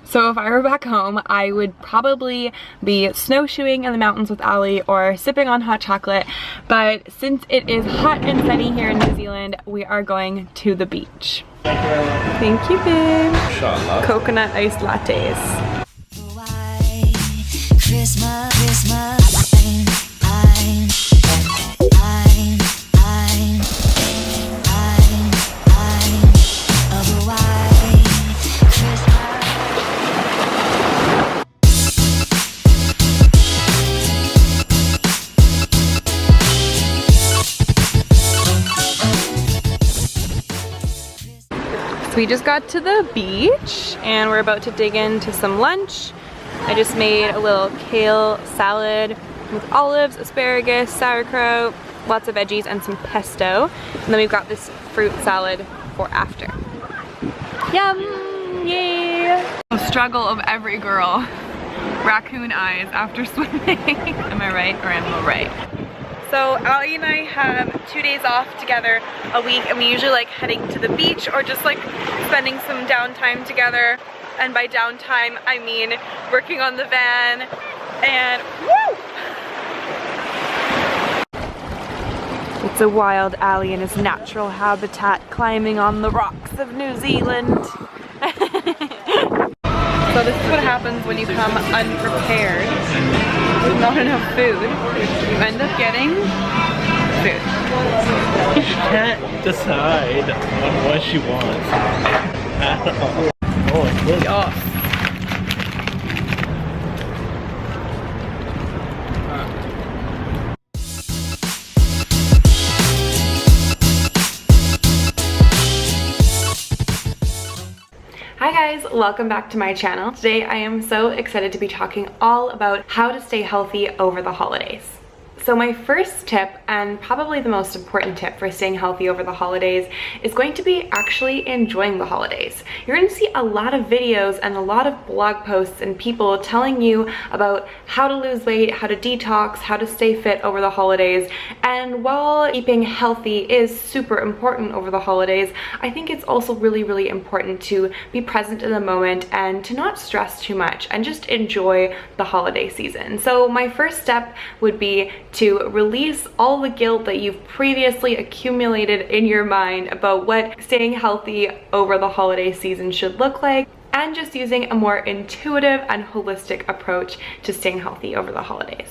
So if I were back home, I would probably be snowshoeing in the mountains with Ali or sipping on hot chocolate, but since it is hot and sunny here in New Zealand, we are going to the beach. Thank you, babe. Inshallah. Coconut iced lattes. We just got to the beach and we're about to dig into some lunch. I just made a little kale salad with olives, asparagus, sauerkraut, lots of veggies, and some pesto. And then we've got this fruit salad for after. Yum! Yay! The struggle of every girl. Raccoon eyes after swimming. Am I right or am I right? So Ali and I have 2 days off together a week, and we usually like heading to the beach or just like spending some downtime together. And by downtime, I mean working on the van and woo! It's a wild Ali in his natural habitat, climbing on the rocks of New Zealand. So this is what happens when you come unprepared with not enough food. You end up getting food. She can't decide on what she wants at all. Oh, it's good. Yes. Hi guys, welcome back to my channel. Today I am so excited to be talking all about how to stay healthy over the holidays. So my first tip, and probably the most important tip for staying healthy over the holidays, is going to be actually enjoying the holidays. You're going to see a lot of videos and a lot of blog posts and people telling you about how to lose weight, how to detox, how to stay fit over the holidays. And while keeping healthy is super important over the holidays, I think it's also really, really important to be present in the moment and to not stress too much and just enjoy the holiday season. So my first step would be to release all the guilt that you've previously accumulated in your mind about what staying healthy over the holiday season should look like, and just using a more intuitive and holistic approach to staying healthy over the holidays.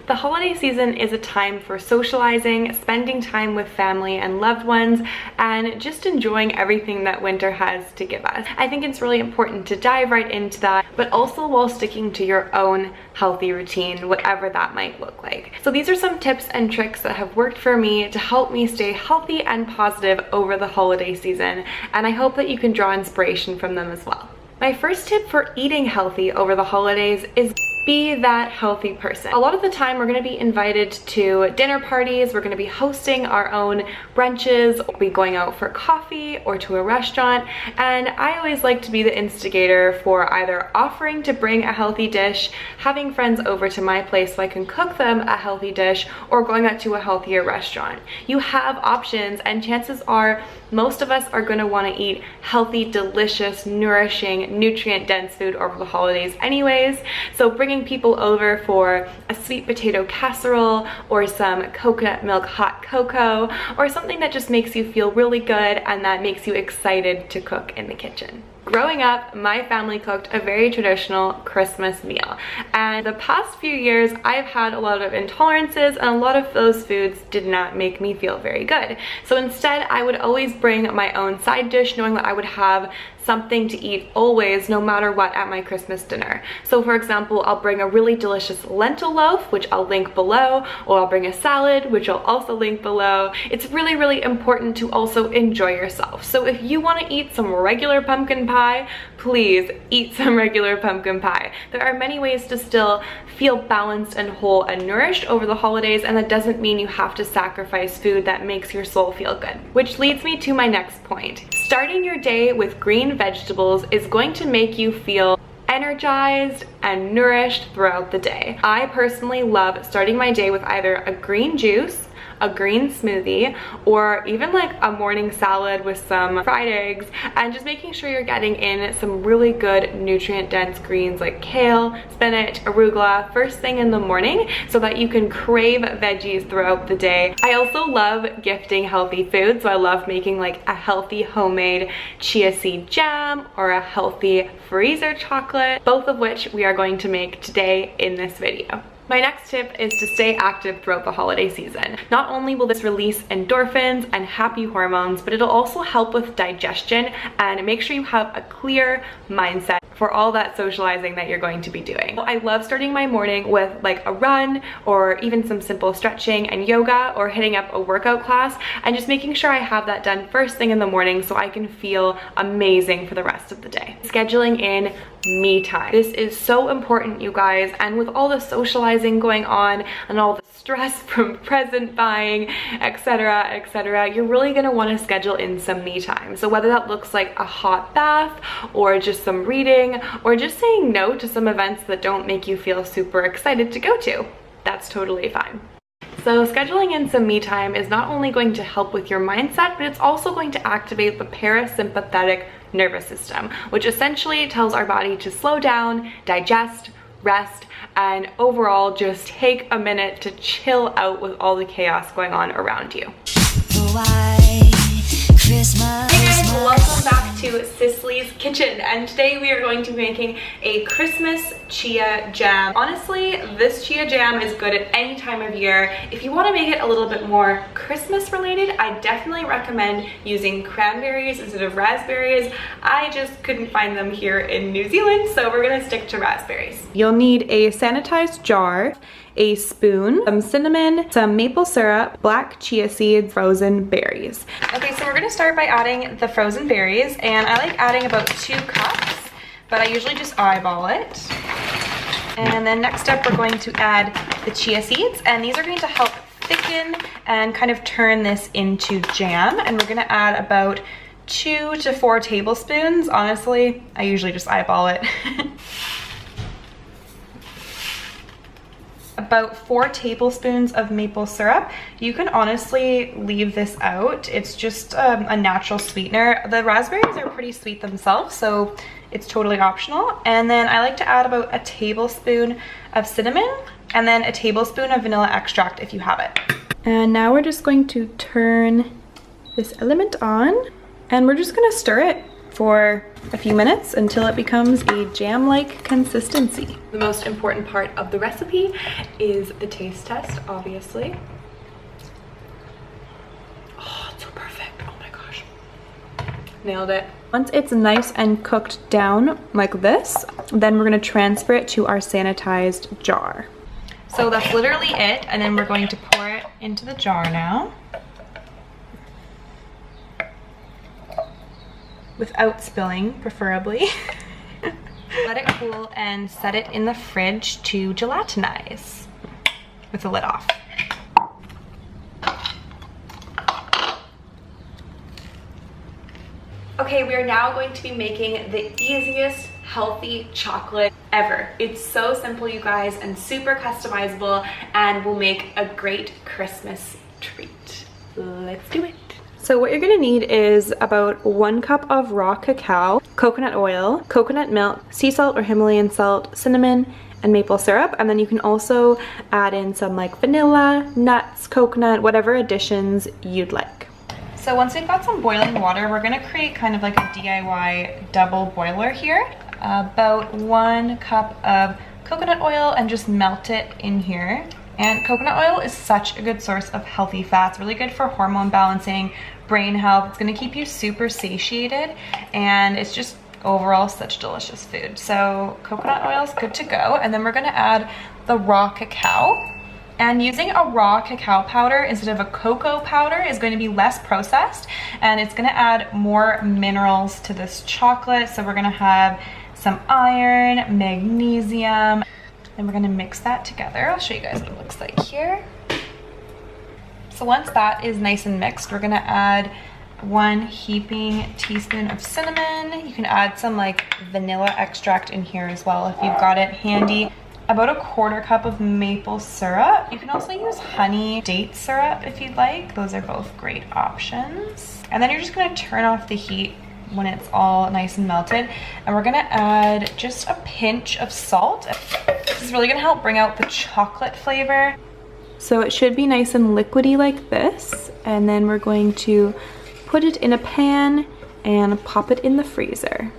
The holiday season is a time for socializing, spending time with family and loved ones, and just enjoying everything that winter has to give us. I think it's really important to dive right into that, but also while sticking to your own healthy routine, whatever that might look like. So these are some tips and tricks that have worked for me to help me stay healthy and positive over the holiday season, and I hope that you can draw inspiration from them as well. My first tip for eating healthy over the holidays is be that healthy person. A lot of the time we're going to be invited to dinner parties, we're going to be hosting our own brunches, we'll be going out for coffee or to a restaurant, and I always like to be the instigator for either offering to bring a healthy dish, having friends over to my place so I can cook them a healthy dish, or going out to a healthier restaurant. You have options, and chances are most of us are going to want to eat healthy, delicious, nourishing, nutrient-dense food over the holidays anyways. So bringing people over for a sweet potato casserole or some coconut milk hot cocoa, or something that just makes you feel really good and that makes you excited to cook in the kitchen. Growing up, my family cooked a very traditional Christmas meal, and the past few years I've had a lot of intolerances, and a lot of those foods did not make me feel very good. So instead, I would always bring my own side dish, knowing that I would have something to eat always, no matter what, at my Christmas dinner. So for example, I'll bring a really delicious lentil loaf, which I'll link below, or I'll bring a salad, which I'll also link below. It's really, really important to also enjoy yourself. So if you want to eat some regular pumpkin pie, please eat some regular pumpkin pie. There are many ways to still feel balanced and whole and nourished over the holidays, and that doesn't mean you have to sacrifice food that makes your soul feel good. Which leads me to my next point. Starting your day with green vegetables is going to make you feel energized and nourished throughout the day. I personally love starting my day with either a green juice, a green smoothie, or even like a morning salad with some fried eggs, and just making sure you're getting in some really good nutrient dense greens like kale, spinach, arugula first thing in the morning, so that you can crave veggies throughout the day. I also love gifting healthy food, so I love making like a healthy homemade chia seed jam or a healthy freezer chocolate, both of which we are going to make today in this video. My next tip is to stay active throughout the holiday season. Not only will this release endorphins and happy hormones, but it'll also help with digestion and make sure you have a clear mindset for all that socializing that you're going to be doing. I love starting my morning with like a run, or even some simple stretching and yoga, or hitting up a workout class, and just making sure I have that done first thing in the morning so I can feel amazing for the rest of the day. Scheduling in me time. This is so important, you guys, and with all the socializing going on and all the stress from present buying, etc., you're really gonna want to schedule in some me time. So whether that looks like a hot bath, or just some reading, or just saying no to some events that don't make you feel super excited to go to, that's totally fine. So scheduling in some me time is not only going to help with your mindset, but it's also going to activate the parasympathetic nervous system, which essentially tells our body to slow down, digest, rest, and overall just take a minute to chill out with all the chaos going on around you. Hey guys, welcome back to Sisley's Kitchen, and today we are going to be making a Christmas chia jam. Honestly, this chia jam is good at any time of year. If you want to make it a little bit more Christmas related, I definitely recommend using cranberries instead of raspberries. I just couldn't find them here in New Zealand, so we're gonna stick to raspberries. You'll need a sanitized jar, a spoon, some cinnamon, some maple syrup, black chia seeds, frozen berries. Okay, so we're gonna start by adding the frozen berries, and I like adding about 2 cups, but I usually just eyeball it. And then next up, we're going to add the chia seeds, and these are going to help thicken and kind of turn this into jam. And we're gonna add about 2 to 4 tablespoons. Honestly, I usually just eyeball it. About 4 tablespoons of maple syrup. You can honestly leave this out. It's just a natural sweetener. The raspberries are pretty sweet themselves, so it's totally optional. And then I like to add about a tablespoon of cinnamon, and then a tablespoon of vanilla extract if you have it. And now we're just going to turn this element on, and we're just gonna stir it for a few minutes until it becomes a jam-like consistency. The most important part of the recipe is the taste test, obviously. Oh, it's so perfect. Oh my gosh. Nailed it. Once it's nice and cooked down like this, then we're gonna transfer it to our sanitized jar. So that's literally it, and then we're going to pour it into the jar now. Without spilling, preferably. Let it cool and set it in the fridge to gelatinize with the lid off. Okay, we are now going to be making the easiest healthy chocolate ever. It's so simple, you guys, and super customizable, and will make a great Christmas treat. Let's do it. So what you're gonna need is about 1 cup of raw cacao, coconut oil, coconut milk, sea salt or Himalayan salt, cinnamon, and maple syrup. And then you can also add in some like vanilla, nuts, coconut, whatever additions you'd like. So once we've got some boiling water, we're gonna create kind of like a DIY double boiler here. About 1 cup of coconut oil and just melt it in here. And coconut oil is such a good source of healthy fats, really good for hormone balancing, brain health. It's gonna keep you super satiated, and it's just overall such delicious food. So coconut oil is good to go. And then we're gonna add the raw cacao. And using a raw cacao powder instead of a cocoa powder is going to be less processed, and it's gonna add more minerals to this chocolate. So we're gonna have some iron, magnesium, and we're gonna mix that together. I'll show you guys what it looks like here. So once that is nice and mixed, we're gonna add 1 heaping teaspoon of cinnamon. You can add some like vanilla extract in here as well if you've got it handy. About 1/4 cup of maple syrup. You can also use honey date syrup if you'd like. Those are both great options. And then you're just gonna turn off the heat when it's all nice and melted. And we're gonna add just a pinch of salt. This is really gonna help bring out the chocolate flavor. So it should be nice and liquidy like this. And then we're going to put it in a pan and pop it in the freezer.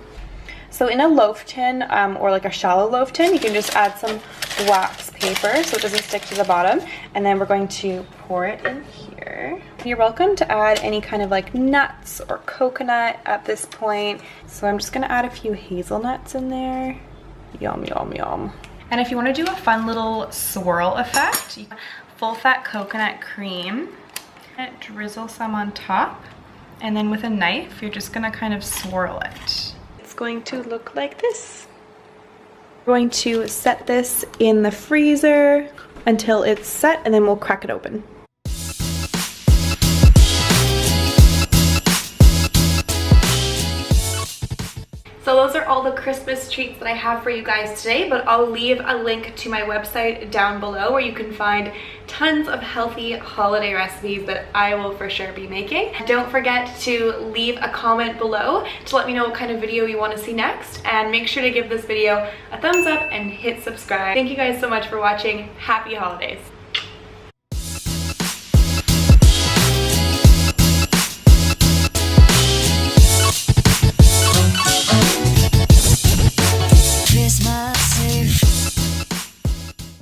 So in a loaf tin, or like a shallow loaf tin, you can just add some wax paper so it doesn't stick to the bottom. And then we're going to pour it in here. You're welcome to add any kind of like nuts or coconut at this point. So I'm just gonna add a few hazelnuts in there. Yum, yum, yum. And if you wanna do a fun little swirl effect, full fat coconut cream, drizzle some on top. And then with a knife, you're just gonna kind of swirl it. Going to look like this. We're going to set this in the freezer until it's set, and then we'll crack it open. So those are all the Christmas treats that I have for you guys today, but I'll leave a link to my website down below where you can find tons of healthy holiday recipes that I will for sure be making. Don't forget to leave a comment below to let me know what kind of video you want to see next, and make sure to give this video a thumbs up and hit subscribe. Thank you guys so much for watching. Happy holidays.